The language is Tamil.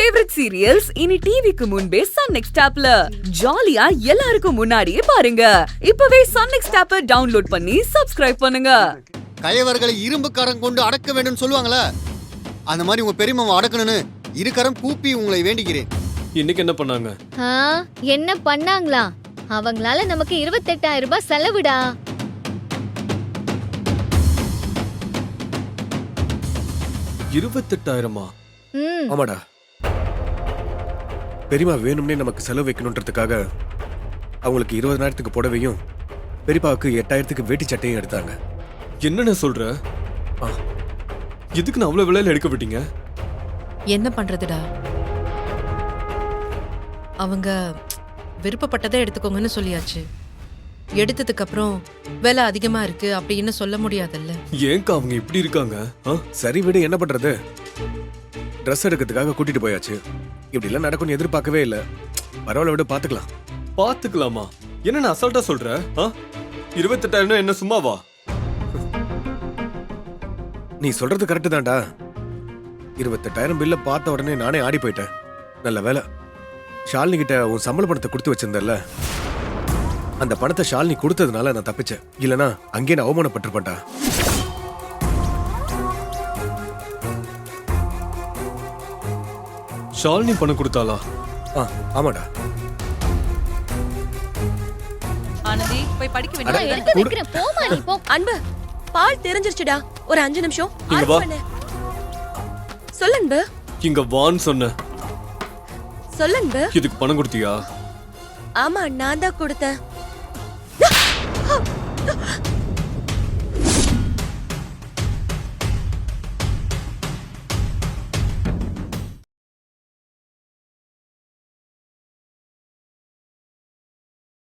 ஃபேவரட் சீரியல்ஸ் இனி டிவிக்கு முன்பே சன் நெக்ஸ்ட் ஆப்ல ஜாலியா எல்லாருக்கும் முன்னாடியே பாருங்க. இப்பவே சன் நெக்ஸ்ட் ஆப்பை டவுன்லோட் பண்ணி சப்ஸ்கிரைப் பண்ணுங்க. கயவர்களை இரும்பு கரம் கொண்டு அடக்க வேண்டும் சொல்லுவாங்களே, அந்த மாதிரி உங்க பெரியம்மாவை அடக்கணும்னு இரு கரம் கூப்பி உங்களை வேண்டிக்கிறேன். இன்னைக்கு என்ன பண்ணாங்க? என்ன பண்ணாங்களா? அவங்களால நமக்கு 28,000 ரூபாய் செலவுடா. ஆமாடா, பெரியமா வேணும்னே நமக்கு செலவு வைக்கணுன்றதுக்காக அவங்களுக்கு 20,000க்கு புடவையும் பெரியப்பாவுக்கு 8,000க்கு வேட்டி சட்டையும் எடுத்தாங்க. என்னென்ன சொல்ற? எதுக்கு நான் அவ்வளவு விலையில எடுக்க விட்டீங்க? என்ன பண்றதுடா, அவங்க விருப்பப்பட்டதை எடுத்துக்கோங்கன்னு சொல்லியாச்சு. எடுத்ததுக்கு அப்புறம் விலை அதிகமா இருக்கு அப்படின்னு சொல்ல முடியாதுல்ல. ஏங்க அவங்க இப்படி இருக்காங்க? சரி விடு, என்ன பண்றது? ட்ரெஸ் எடுக்கிறதுக்காக கூட்டிட்டு போயாச்சு. இப்படி எல்லாம் நடக்கும்னு எதிர்பார்க்கவே இல்லை. பரவாயில்ல விட, பாத்துக்கலாம். பாத்துக்கலாமா? என்ன நான் அசால்ட்டா சொல்ற? 28,000 என்ன சும்மாவா? நீ சொல்றது கரெக்டு தான்டா. 28,000 பில்ல பார்த்த உடனே நானே ஆடி போயிட்டேன். நல்ல வேலை, ஷாலினி கிட்ட உன் சம்பள பணத்தை கொடுத்து வச்சிருந்தல, அந்த பணத்தை ஷாலினி கொடுத்ததுனால நான் தப்பிச்சேன். இல்லனா அங்கே நான் அவமானப்பட்டிருப்பேன்டா. ஷாலினி பணம் கொடுத்தாளா? ஆமாடா. ஆனந்தி போய் படிக்க வேண்டியது. எடுத்து வைக்கிறேன், போமா நீ போ. அன்பு, பால் தெரிஞ்சிருச்சுடா. ஒரு 5 நிமிஷம் இங்க வா. சொல்லு அன்பு. இங்க வான்னு சொன்ன. சொல்லு அன்பு. இதுக்கு பணம் கொடுத்தியா? ஆமா, நான் தான் கொடுத்தேன்.